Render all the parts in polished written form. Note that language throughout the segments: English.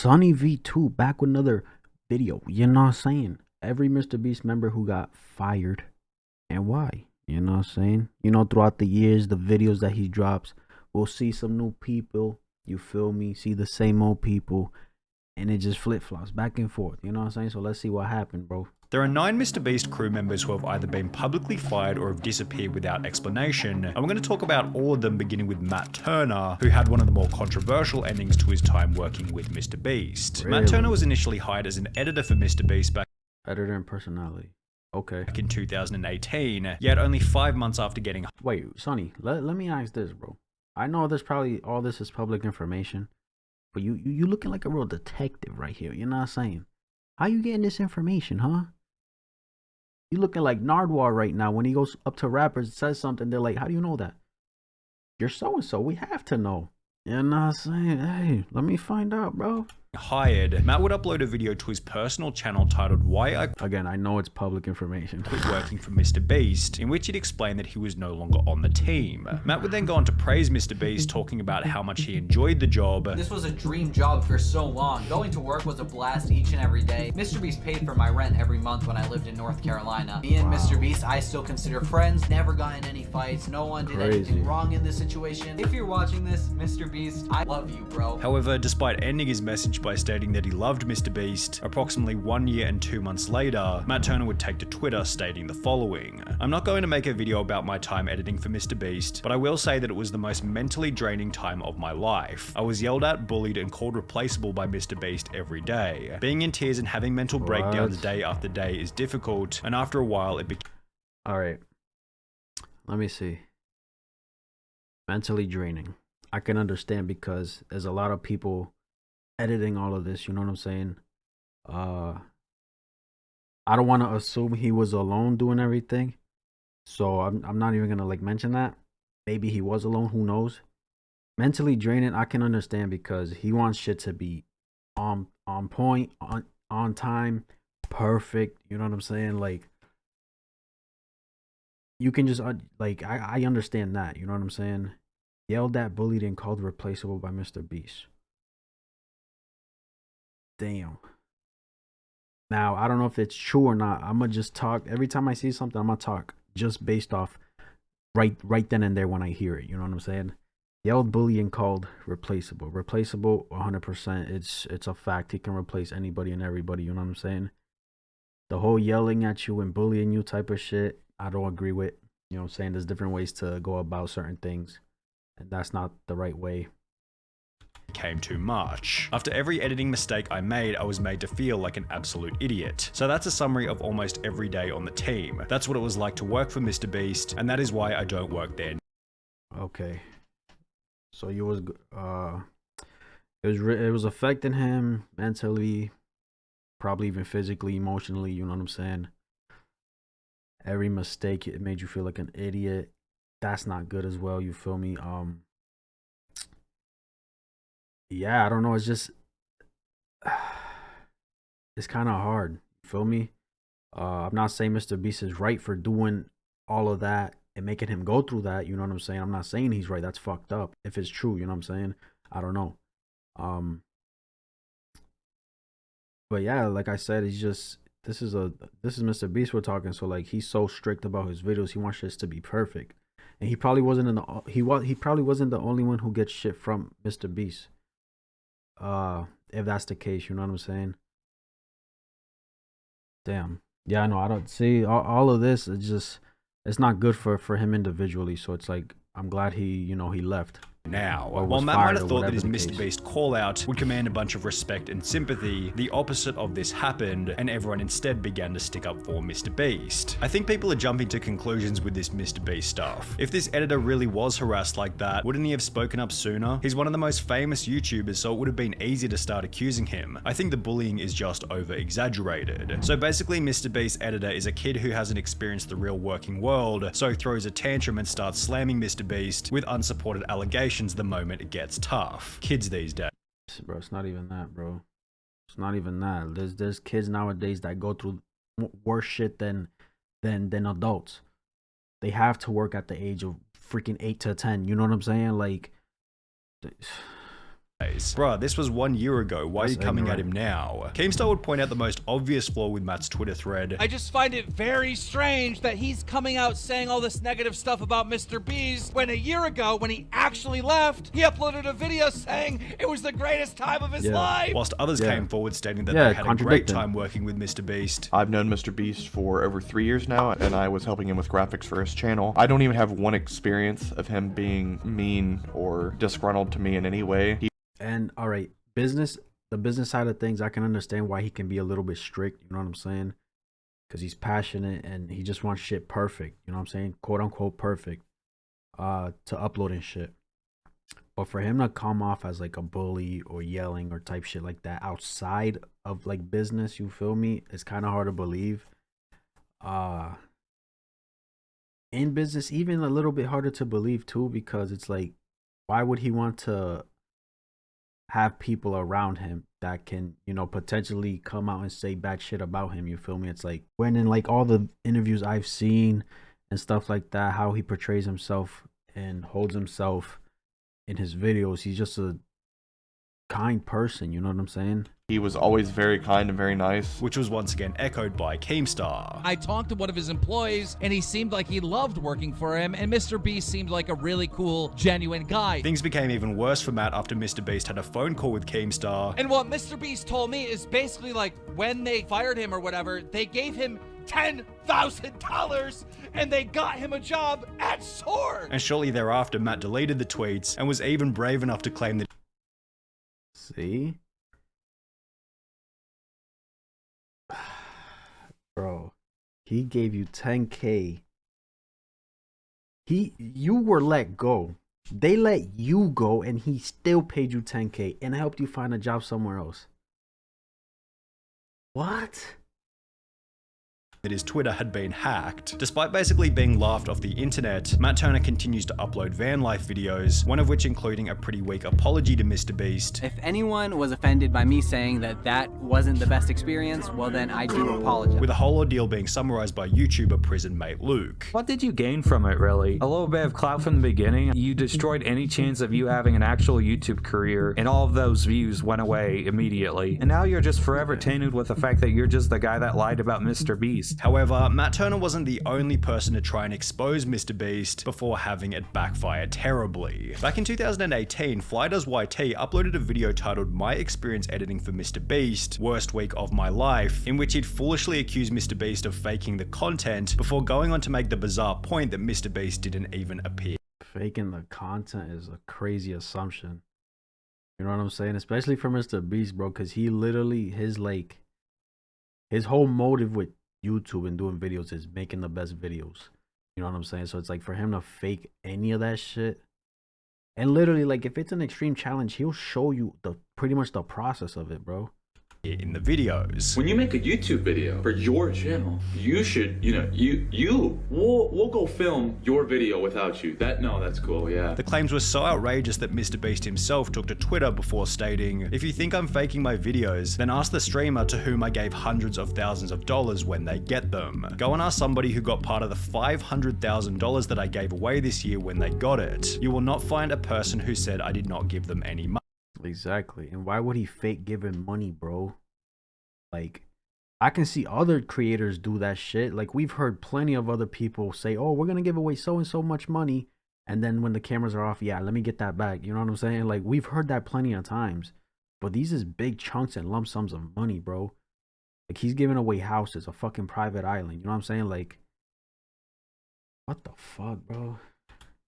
SunnyV2 back with another video. You know what I'm saying? Every MrBeast member who got fired and why. You know what I'm saying? You know, throughout the years, the videos that he drops, we'll see some new people. You feel me? See the same old people. And it just flip-flops back and forth. You know what I'm saying? So let's see what happened, bro. There are 9 MrBeast crew members who have either been publicly fired or have disappeared without explanation, and we're going to talk about all of them, beginning with Matt Turner, who had one of the more controversial endings to his time working with MrBeast. Really? Matt Turner was initially hired as an editor for MrBeast back Editor and personality. Okay. in 2018, yet only 5 months after getting Wait, Sonny, let me ask this, bro. I know this probably, all this is public information, but you looking like a real detective right here. You know what I'm saying? How you getting this information, huh? You looking like Nardwar right now. When he goes up to rappers and says something, they're like, how do you know that? You're so-and-so. We have to know. You know what I'm saying? Hey, let me find out, bro. hired, Matt would upload a video to his personal channel titled Why I Again, I know it's public information. Quit Working for MrBeast, in which he'd explained that he was no longer on the team. Matt would then go on to praise MrBeast, talking about how much he enjoyed the job. This was a dream job for so long. Going to work was a blast each and every day. MrBeast paid for my rent every month when I lived in North Carolina. Me and MrBeast, I still consider friends. Never got in any fights. No one did anything wrong in this situation. If you're watching this, MrBeast, I love you, bro. However, despite ending his message by stating that he loved MrBeast, approximately 1 year and 2 months later, Matt Turner would take to Twitter stating the following: "I'm not going to make a video about my time editing for MrBeast, but I will say that it was the most mentally draining time of my life. I was yelled at, bullied, and called replaceable by MrBeast every day. Being in tears and having mental breakdowns day after day is difficult, and after a while it became..." Alright. Let me see. Mentally draining. I can understand because there's a lot of people editing all of this, you know what I'm saying? I don't want to assume he was alone doing everything. So I'm not even gonna like mention that. Maybe he was alone, who knows? Mentally draining, I can understand because he wants shit to be on point, on time, perfect, you know what I'm saying? Like you can just like I understand that, you know what I'm saying? Yelled at, bullied, and called replaceable by MrBeast. Damn. Now, I don't know if it's true or not. I'm gonna just talk every time I see something. I'm gonna talk just based off right then and there when I hear it. You know what I'm saying? Yelled, bully, and called replaceable. Replaceable, 100%. It's a fact. He can replace anybody and everybody. You know what I'm saying? The whole yelling at you and bullying you type of shit, I don't agree with. You know what I'm saying? There's different ways to go about certain things, and that's not the right way. Became too much. After every editing mistake I made, I was made to feel like an absolute idiot. So that's a summary of almost every day on the team. That's what it was like to work for MrBeast, and that is why I don't work there. Okay. So you was it was affecting him mentally, probably even physically, emotionally, you know what I'm saying? Every mistake, it made you feel like an idiot. That's not good as well, you feel me? Yeah, I don't know, it's just it's kind of hard, you feel me? I'm not saying MrBeast is right for doing all of that and making him go through that, you know what I'm saying? I'm not saying he's right. That's fucked up. If it's true, you know what I'm saying? I don't know. But yeah, like I said, he's just this is MrBeast we're talking, so like he's so strict about his videos. He wants shit to be perfect. And he probably wasn't in the he probably wasn't the only one who gets shit from MrBeast. If that's the case, you know what I'm saying? Damn. Yeah, no, I don't see all of this. It's just, it's not good for him individually. So it's like, I'm glad he left. Now, while Matt might have thought that his MrBeast call out would command a bunch of respect and sympathy, the opposite of this happened, and everyone instead began to stick up for MrBeast. I think people are jumping to conclusions with this MrBeast stuff. If this editor really was harassed like that, wouldn't he have spoken up sooner? He's one of the most famous YouTubers, so it would have been easy to start accusing him. I think the bullying is just over-exaggerated. So basically, MrBeast's editor is a kid who hasn't experienced the real working world, so throws a tantrum and starts slamming MrBeast with unsupported allegations the moment it gets tough. Kids these days. Bro, it's not even that, bro. It's not even that. There's kids nowadays that go through worse shit than adults. They have to work at the age of freaking 8 to 10. You know what I'm saying? Like, Bruh, this was 1 year ago. Why are you coming at him now? Keemstar would point out the most obvious flaw with Matt's Twitter thread. I just find it very strange that he's coming out saying all this negative stuff about MrBeast when a year ago, when he actually left, he uploaded a video saying it was the greatest time of his life. Whilst others came forward stating that they had a great time working with MrBeast. I've known MrBeast for over 3 years now, and I was helping him with graphics for his channel. I don't even have one experience of him being mean or disgruntled to me in any way. And all right, the business side of things, I can understand why he can be a little bit strict, you know what I'm saying? Because he's passionate and he just wants shit perfect, you know what I'm saying? Quote unquote perfect to upload and shit. But for him to come off as like a bully or yelling or type shit like that outside of like business, you feel me? It's kind of hard to believe. In business, even a little bit harder to believe too, because it's like, why would he want to have people around him that can, you know, potentially come out and say bad shit about him? You feel me? It's like, when in like all the interviews I've seen and stuff like that, how he portrays himself and holds himself in his videos, he's just a kind person, you know what I'm saying? He was always very kind and very nice. Which was once again echoed by Keemstar. I talked to one of his employees and he seemed like he loved working for him, and MrBeast seemed like a really cool, genuine guy. Things became even worse for Matt after MrBeast had a phone call with Keemstar. And what MrBeast told me is basically like, when they fired him or whatever, they gave him $10,000 and they got him a job at Sword. And shortly thereafter, Matt deleted the tweets and was even brave enough to claim that. See? Bro, he gave you 10K. You were let go. They let you go and he still paid you 10K and helped you find a job somewhere else. What? That his Twitter had been hacked. Despite basically being laughed off the internet, Matt Turner continues to upload van life videos, one of which including a pretty weak apology to MrBeast. If anyone was offended by me saying that that wasn't the best experience, well then I do apologize. With the whole ordeal being summarized by YouTuber prison mate Luke. What did you gain from it, really? A little bit of clout from the beginning. You destroyed any chance of you having an actual YouTube career, and all of those views went away immediately. And now you're just forever tainted with the fact that you're just the guy that lied about MrBeast. However, Matt Turner wasn't the only person to try and expose MrBeast before having it backfire terribly. Back in 2018, FlyDoesYT uploaded a video titled My Experience Editing for MrBeast, Worst Week of My Life, in which he'd foolishly accused MrBeast of faking the content before going on to make the bizarre point that MrBeast didn't even appear. Faking the content is a crazy assumption. You know what I'm saying? Especially for MrBeast, bro, because he literally, his whole motive with YouTube and doing videos is making the best videos. You know what I'm saying? So it's like, for him to fake any of that shit, and literally, like, if it's an extreme challenge, he'll show you pretty much the process of it, bro. In the videos. When you make a YouTube video for your channel, you should, we'll go film your video without you. That's cool, yeah. The claims were so outrageous that MrBeast himself took to Twitter before stating, "If you think I'm faking my videos, then ask the streamer to whom I gave hundreds of thousands of dollars when they get them. Go and ask somebody who got part of the $500,000 that I gave away this year when they got it. You will not find a person who said I did not give them any money." Exactly. And why would he fake giving money, bro? Like, I can see other creators do that shit. Like, we've heard plenty of other people say, oh, we're gonna give away so and so much money, and then when the cameras are off, yeah, let me get that back. You know what I'm saying? Like, we've heard that plenty of times. But these is big chunks and lump sums of money, bro. Like, he's giving away houses, a fucking private island. You know what I'm saying? Like, what the fuck, bro?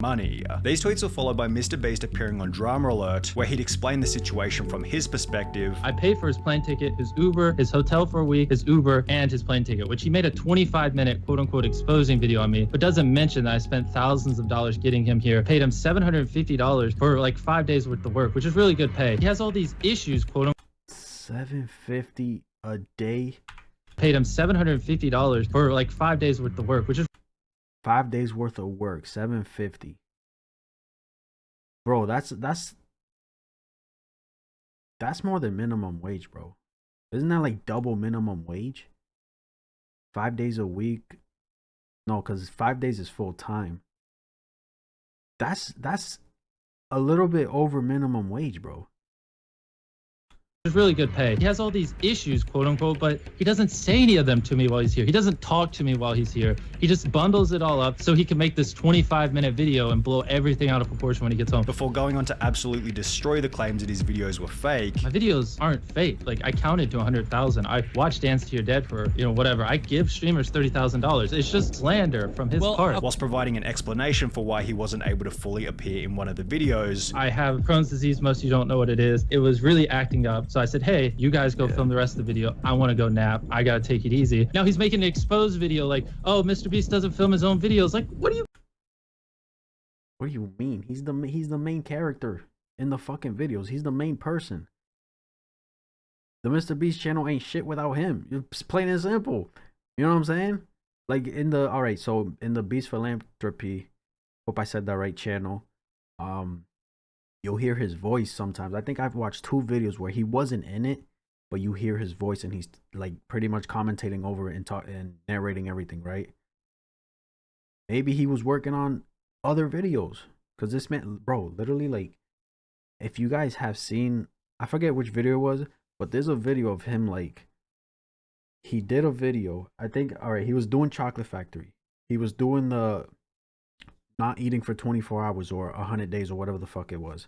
Money. These tweets were followed by MrBeast appearing on Drama Alert, where he'd explain the situation from his perspective. I paid for his plane ticket, his Uber, his hotel for a week, his Uber, and his plane ticket, which he made a 25-minute quote-unquote exposing video on me, but doesn't mention that I spent thousands of dollars getting him here, paid him $750 for like 5 days worth of work, which is really good pay. He has all these issues, quote-unquote. $750 a day? Paid him $750 for like 5 days worth of work, which is 5 days worth of work, $750. Bro, that's more than minimum wage, bro. Isn't that like double minimum wage? 5 days a week. No, because 5 days is full time. That's a little bit over minimum wage, bro. really good pay. He has all these issues, quote unquote, but he doesn't say any of them to me while he's here. He doesn't talk to me while he's here. He just bundles it all up so he can make this 25-minute video and blow everything out of proportion when he gets home. Before going on to absolutely destroy the claims that his videos were fake. My videos aren't fake. Like, I counted to 100,000. I watched Dance to Your Dead for, whatever. I give streamers $30,000. It's just slander from his part. Whilst providing an explanation for why he wasn't able to fully appear in one of the videos. I have Crohn's disease. Most of you don't know what it is. It was really acting up. So I said, hey, you guys go film the rest of the video. I want to go nap. I got to take it easy. Now he's making an exposed video like, oh, MrBeast doesn't film his own videos. Like, what do you mean? He's the main character in the fucking videos. He's the main person. The MrBeast channel ain't shit without him. It's plain and simple. You know what I'm saying? Like in the Beast Philanthropy, hope I said that right, channel, you'll hear his voice sometimes. I think I've watched 2 videos where he wasn't in it, but you hear his voice and he's like pretty much commentating over it and narrating everything, right? Maybe he was working on other videos, because this man, bro, literally, like, if you guys have seen, I forget which video it was, but there's a video of him, like, he did a video, I think, all right, he was doing Chocolate Factory. He was doing the not eating for 24 hours or 100 days or whatever the fuck it was.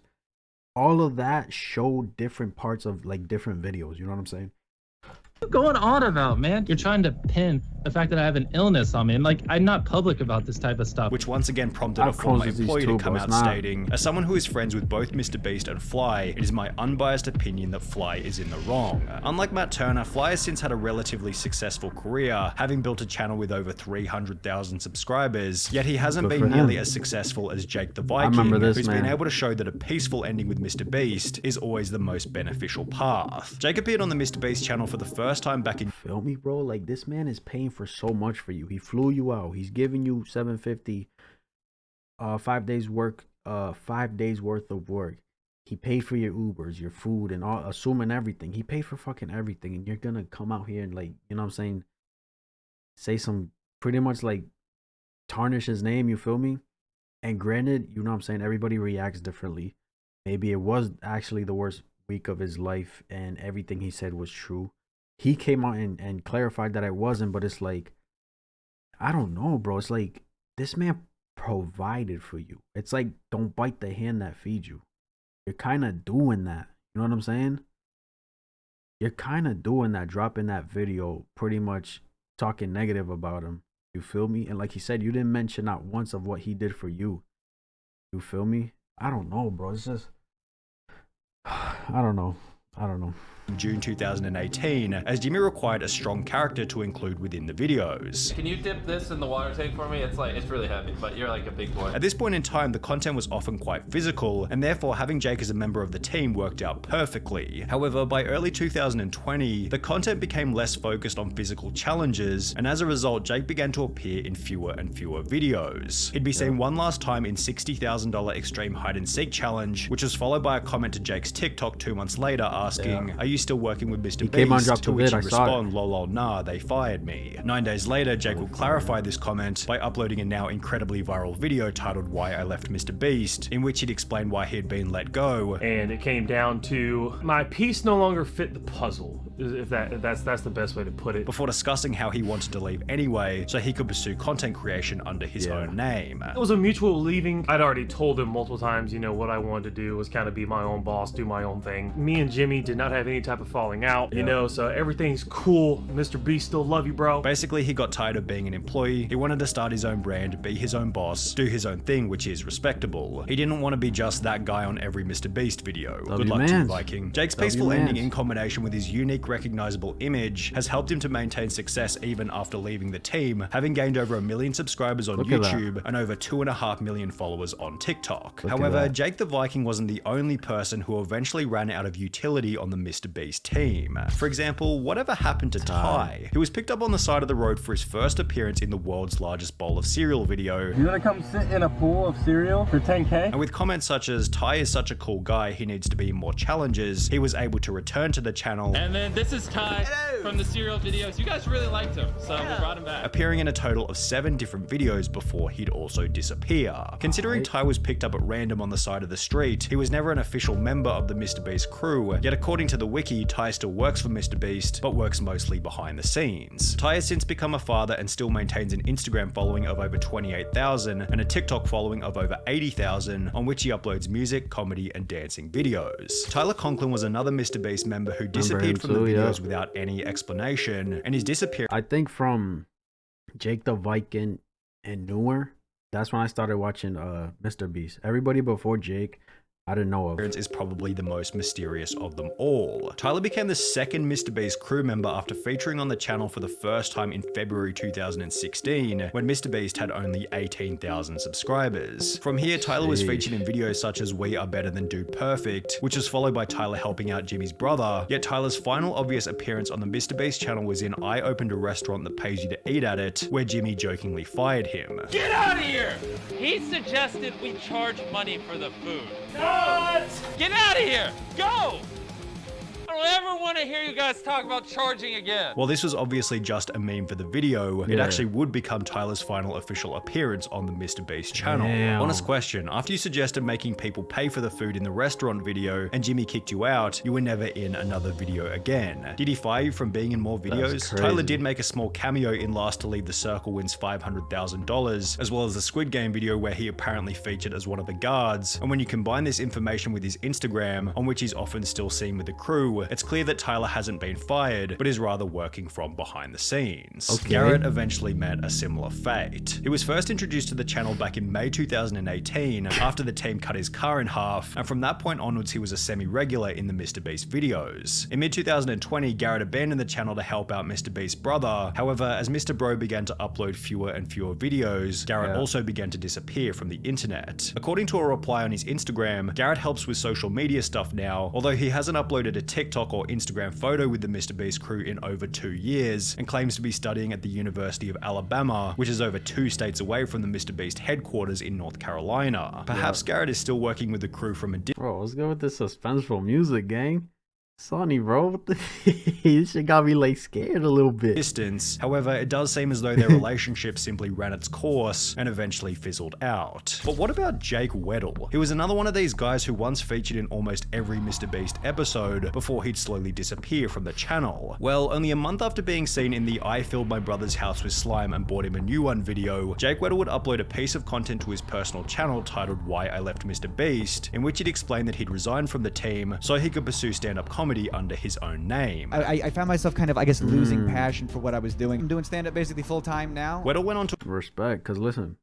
All of that showed different parts of, like, different videos. You know what I'm saying? What are you going on about, man? You're trying to pin the fact that I have an illness on me. And, like, I'm not public about this type of stuff. Which once again prompted a former employee to come out stating, as someone who is friends with both MrBeast and Fly, it is my unbiased opinion that Fly is in the wrong. Unlike Matt Turner, Fly has since had a relatively successful career, having built a channel with over 300,000 subscribers, yet he hasn't been nearly as successful as Jake the Viking, who's been able to show that a peaceful ending with MrBeast is always the most beneficial path. Jake appeared on the MrBeast channel for the first time back in— Feel me, bro? Like, this man is paying for so much for you. He flew you out. He's giving you $750, 5 days work, 5 days worth of work. He paid for your Ubers, your food, and all, assuming everything. He paid for fucking everything, and you're gonna come out here and, like, you know what I'm saying, say some pretty much like tarnish his name, you feel me? And granted, you know what I'm saying, everybody reacts differently. Maybe it was actually the worst week of his life and everything he said was true. He came out and clarified that it wasn't, but it's like, I don't know, bro. It's like, this man provided for you. It's like, don't bite the hand that feeds you. You're kind of doing that. You know what I'm saying? You're kind of doing that, dropping that video, pretty much talking negative about him. You feel me? And like he said, you didn't mention not once of what he did for you. You feel me? I don't know, bro. It's just, I don't know. June 2018, as Jimmy required a strong character to include within the videos. Can you dip this in the water tank for me? It's really heavy, but you're like a big boy. At this point in time, the content was often quite physical, and therefore having Jake as a member of the team worked out perfectly. However, by early 2020, the content became less focused on physical challenges, and as a result, Jake began to appear in fewer and fewer videos. He'd be seen one last time in $60,000 Extreme Hide and Seek Challenge, which was followed by a comment to Jake's TikTok 2 months later asking, "Are you still working with MrBeast?" To which he responded, "Lol, nah, they fired me." 9 days later, Jake will clarify this comment by uploading a now incredibly viral video titled "Why I Left MrBeast," in which he'd explain why he'd been let go. And it came down to my piece no longer fit the puzzle, if that's the best way to put it. Before discussing how he wanted to leave anyway, so he could pursue content creation under his own name. It was a mutual leaving. I'd already told him multiple times, what I wanted to do was kind of be my own boss, do my own thing. Me and Jimmy did not have any type of falling out, so everything's cool. MrBeast still love you, bro. Basically, he got tired of being an employee. He wanted to start his own brand, be his own boss, do his own thing, which is respectable. He didn't want to be just that guy on every MrBeast video. Good luck to you, Viking. Jake's peaceful ending in combination with his unique, recognizable image has helped him to maintain success even after leaving the team, having gained over 1 million subscribers on YouTube and over 2.5 million followers on TikTok. However, Jake the Viking wasn't the only person who eventually ran out of utility on the MrBeast team. For example, whatever happened to Ty? He was picked up on the side of the road for his first appearance in the world's largest bowl of cereal video. You wanna come sit in a pool of cereal for 10K? And with comments such as, "Ty is such a cool guy, he needs to be in more challenges," he was able to return to the channel. And then This is Ty from the Serial videos. You guys really liked him, so we brought him back. Appearing in a total of 7 different videos before he'd also disappear. Considering Ty was picked up at random on the side of the street, he was never an official member of the MrBeast crew, yet according to the wiki, Ty still works for MrBeast, but works mostly behind the scenes. Ty has since become a father and still maintains an Instagram following of over 28,000 and a TikTok following of over 80,000, on which he uploads music, comedy, and dancing videos. Tyler Conklin was another MrBeast member who disappeared from the videos without any explanation, and his disappearance, I think, from Jake the Viking and newer, that's when I started watching MrBeast. Everybody before Jake, I didn't know of. Is probably the most mysterious of them all. Tyler became the second MrBeast crew member after featuring on the channel for the first time in February 2016, when MrBeast had only 18,000 subscribers. From here, Tyler was featured in videos such as We Are Better Than Dude Perfect, which was followed by Tyler helping out Jimmy's brother, yet Tyler's final obvious appearance on the MrBeast channel was in I Opened a Restaurant That Pays You to Eat At It, where Jimmy jokingly fired him. Get out of here! He suggested we charge money for the food. Get out of here! Go! I don't ever want to hear you guys talk about charging again. While this was obviously just a meme for the video, it actually would become Tyler's final official appearance on the MrBeast channel. Honest question, after you suggested making people pay for the food in the restaurant video and Jimmy kicked you out, you were never in another video again. Did he fire you from being in more videos? Tyler did make a small cameo in Last to Leave the Circle Wins $500,000, as well as the Squid Game video where he apparently featured as one of the guards, and when you combine this information with his Instagram, on which he's often still seen with the crew, it's clear that Tyler hasn't been fired, but is rather working from behind the scenes. Garrett eventually met a similar fate. He was first introduced to the channel back in May 2018, after the team cut his car in half, and from that point onwards he was a semi-regular in the MrBeast videos. In mid-2020, Garrett abandoned the channel to help out MrBeast's brother. However, as Mr. Bro began to upload fewer and fewer videos, Garrett also began to disappear from the internet. According to a reply on his Instagram, Garrett helps with social media stuff now, although he hasn't uploaded a TikTok or Instagram photo with the MrBeast crew in over 2 years, and claims to be studying at the University of Alabama, which is over 2 states away from the MrBeast headquarters in North Carolina. Perhaps Garrett is still working with the crew from a Bro, let's go with this suspenseful music, gang. Sonny, bro, what the this shit got me like scared a little bit. Distance. However, it does seem as though their relationship simply ran its course and eventually fizzled out. But what about Jake Weddle? He was another one of these guys who once featured in almost every MrBeast episode before he'd slowly disappear from the channel. Well, only a month after being seen in the I Filled My Brother's House with Slime and Bought Him a New One video, Jake Weddle would upload a piece of content to his personal channel titled Why I Left MrBeast, in which he'd explained that he'd resigned from the team so he could pursue stand-up comedy under his own name. I found myself kind of, I guess, losing passion for what I was doing. I'm doing stand-up basically full-time now. Weddle went on to respect, because listen,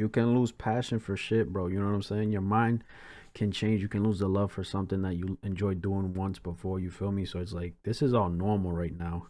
you can lose passion for shit, bro. You know what I'm saying? Your mind can change. You can lose the love for something that you enjoyed doing once before, you feel me? So it's like, this is all normal right now.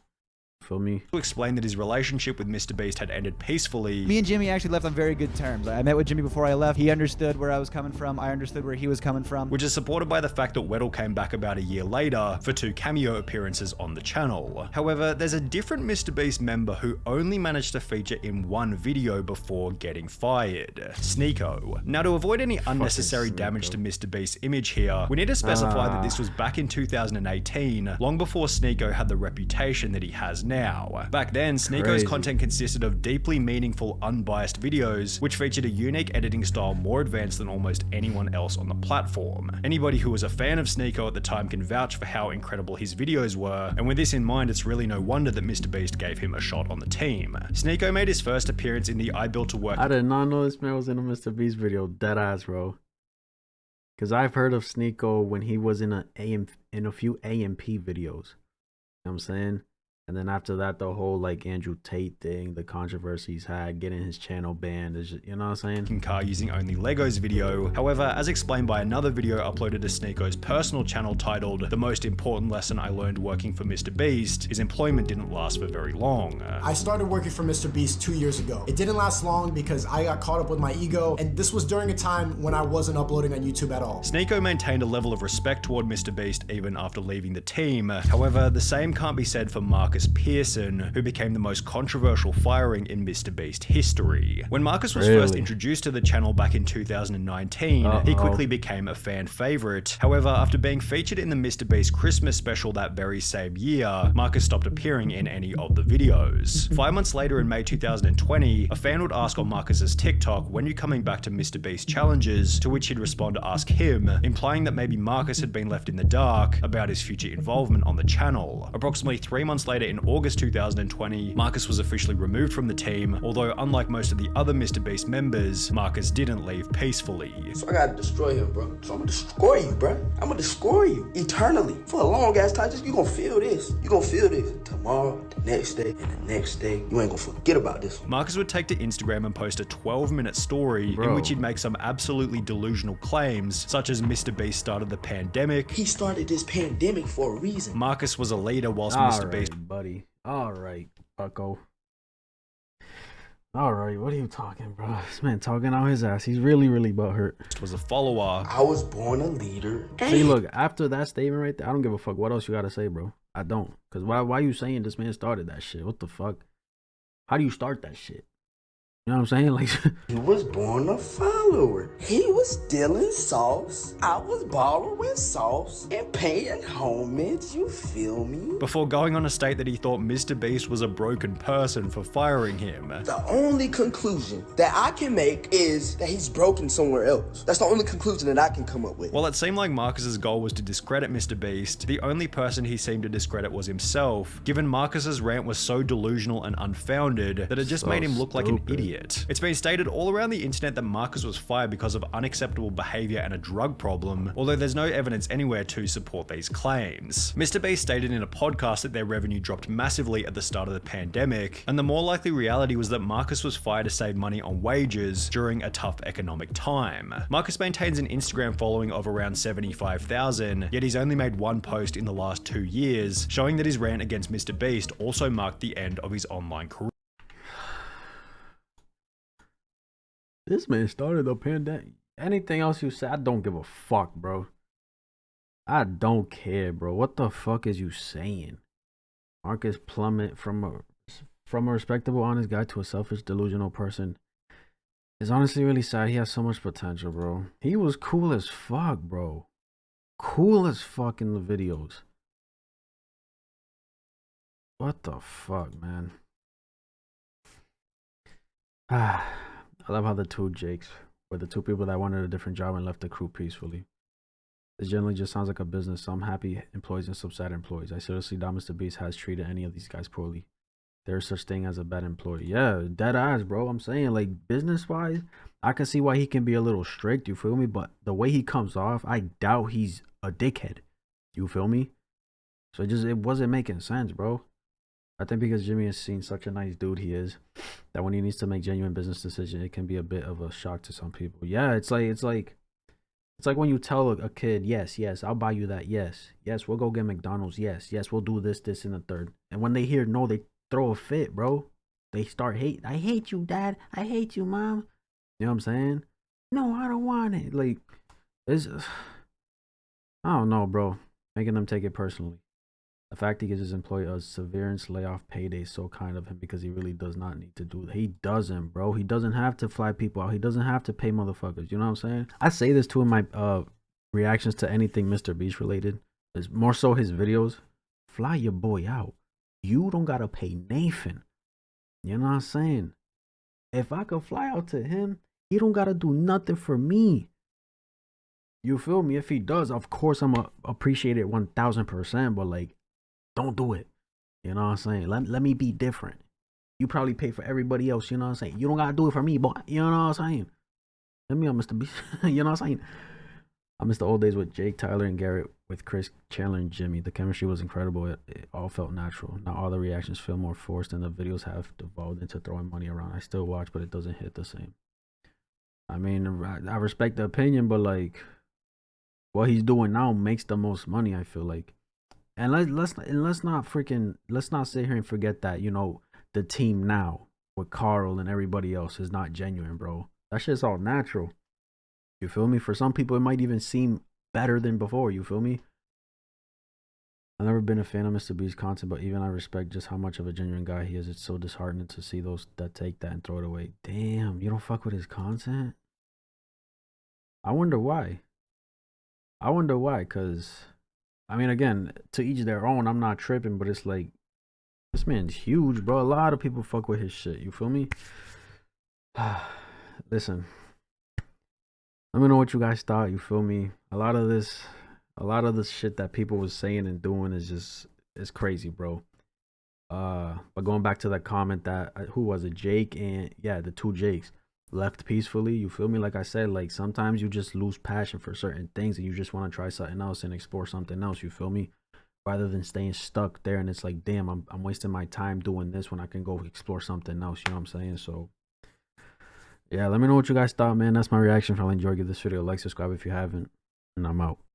Feel me? To explain that his relationship with MrBeast had ended peacefully. Me and Jimmy actually left on very good terms. I met with Jimmy before I left. He understood where I was coming from. I understood where he was coming from. Which is supported by the fact that Weddle came back about a year later for 2 cameo appearances on the channel. However, there's a different MrBeast member who only managed to feature in 1 video before getting fired. Sneeko. Now, to avoid any unnecessary damage to MrBeast's image here, we need to specify that this was back in 2018, long before Sneeko had the reputation that he has now. Back then, Sneeko's content consisted of deeply meaningful, unbiased videos, which featured a unique editing style more advanced than almost anyone else on the platform. Anybody who was a fan of Sneeko at the time can vouch for how incredible his videos were, and with this in mind, it's really no wonder that MrBeast gave him a shot on the team. Sneeko made his first appearance in the I Built to Work. I did not know this man was in a MrBeast video, deadass, bro. Because I've heard of Sneeko when he was in a few AMP videos. You know what I'm saying? And then after that, the whole like Andrew Tate thing, the controversies had, getting his channel banned, is just, you know what I'm saying? Car using only Legos video. However, as explained by another video uploaded to Sneeko's personal channel titled The Most Important Lesson I Learned Working for MrBeast, his employment didn't last for very long. I started working for MrBeast 2 years ago. It didn't last long because I got caught up with my ego, and this was during a time when I wasn't uploading on YouTube at all. Sneeko maintained a level of respect toward MrBeast even after leaving the team. However, the same can't be said for Marcus Marcus Pearson, who became the most controversial firing in MrBeast history. When Marcus was first introduced to the channel back in 2019, he quickly became a fan favorite. However, after being featured in the MrBeast Christmas special that very same year, Marcus stopped appearing in any of the videos. 5 months later in May 2020, a fan would ask on Marcus's TikTok, "When you coming back to MrBeast challenges?" to which he'd respond to ask him, implying that maybe Marcus had been left in the dark about his future involvement on the channel. Approximately 3 months later in August 2020, Marcus was officially removed from the team, although unlike most of the other MrBeast members, Marcus didn't leave peacefully. So I gotta destroy him, bro. So I'm gonna destroy you, bro. I'm gonna destroy you eternally. For a long ass time, you gonna feel this. You gonna feel this tomorrow, the next day, and the next day. You ain't gonna forget about this one. Marcus would take to Instagram and post a 12-minute story in which he'd make some absolutely delusional claims, such as MrBeast started the pandemic. He started this pandemic for a reason. Marcus was a leader whilst MrBeast. Buddy. All right, bucko. All right, what are you talking, bro? This man talking out his ass. He's really butthurt. Was a follower. I was born a leader. See, look, after that statement right there, I don't give a fuck what else you gotta say, bro. I don't. Cause why you saying this man started that shit? What the fuck? How do you start that shit? You know what I'm saying? Like, he was born a follower. He was stealing sauce. I was borrowing sauce and paying homage. You feel me? Before going on to state that he thought MrBeast was a broken person for firing him. The only conclusion that I can make is that he's broken somewhere else. That's the only conclusion that I can come up with. While it seemed like Marcus's goal was to discredit MrBeast, the only person he seemed to discredit was himself, given Marcus's rant was so delusional and unfounded that it just made him look like an idiot. It's been stated all around the internet that Marcus was fired because of unacceptable behavior and a drug problem, although there's no evidence anywhere to support these claims. MrBeast stated in a podcast that their revenue dropped massively at the start of the pandemic, and the more likely reality was that Marcus was fired to save money on wages during a tough economic time. Marcus maintains an Instagram following of around 75,000, yet he's only made one post in the last 2 years, showing that his rant against MrBeast also marked the end of his online career. This man started the pandemic. Anything else you say, I don't give a fuck, bro. I don't care, bro. What the fuck is you saying? Marcus plummet from a respectable, honest guy to a selfish, delusional person. It's honestly really sad. He has so much potential, bro. He was cool as fuck, bro. Cool as fuck in the videos. What the fuck, man? I love how the two Jakes were the two people that wanted a different job and left the crew peacefully. This generally just sounds like a business. Some happy employees and some sad employees. I seriously doubt MrBeast has treated any of these guys poorly. There's such thing as a bad employee. Yeah, dead eyes, bro. I'm saying, like, business-wise, I can see why he can be a little strict, you feel me? But the way he comes off, I doubt he's a dickhead. You feel me? So it wasn't making sense, bro. I think because Jimmy has seen such a nice dude he is, that when he needs to make genuine business decisions, it can be a bit of a shock to some people. Yeah, it's like when you tell a kid, yes, I'll buy you that. Yes, we'll go get McDonald's. Yes, we'll do this, and the third. And when they hear no, they throw a fit, bro. They start hate. I hate you, Dad. I hate you, Mom. You know what I'm saying? No, I don't want it. Like, it's, I don't know, bro. Making them take it personally. The fact he gives his employee a severance layoff payday is so kind of him because he really does not need to do that. He doesn't, bro. He doesn't have to fly people out. He doesn't have to pay motherfuckers. You know what I'm saying? I say this too in my reactions to anything MrBeast related. It's more so his videos. Fly your boy out. You don't gotta pay Nathan. You know what I'm saying? If I could fly out to him, he don't gotta do nothing for me. You feel me? If he does, of course I'm gonna appreciate it 1000%. But like, don't do it. You know what I'm saying? Let me be different. You probably pay for everybody else. You know what I'm saying? You don't gotta do it for me, boy. You know what I'm saying? Let me on MrBeast. You know what I'm saying? I miss the old days with Jake, Tyler, and Garrett, with Chris, Chandler, and Jimmy. The chemistry was incredible. It all felt natural. Now all the reactions feel more forced, and the videos have devolved into throwing money around. I still watch, but it doesn't hit the same. I mean, I respect the opinion, but like, what he's doing now makes the most money, I feel like. And let's not sit here and forget that, you know, the team now with Carl and everybody else is not genuine, bro. That shit's all natural. You feel me? For some people, it might even seem better than before. You feel me? I've never been a fan of MrBeast's content, but even I respect just how much of a genuine guy he is. It's so disheartening to see those that take that and throw it away. Damn, you don't fuck with his content? I wonder why. Because, I mean, again, to each their own. I'm not tripping, but it's like, this man's huge, bro. A lot of people fuck with his shit. You feel me? Listen, let me know what you guys thought. You feel me? A lot of this shit that people was saying and doing is crazy, bro. But going back to that comment that who was it, Jake, and yeah, the two Jakes left peacefully. You feel me? Like I said, like sometimes you just lose passion for certain things and you just want to try something else and explore something else. You feel me? Rather than staying stuck there and it's like, damn, I'm wasting my time doing this when I can go explore something else. You know what I'm saying? So yeah, let me know what you guys thought, man. That's my reaction. If you enjoyed, give this video a like, subscribe if you haven't, and I'm out.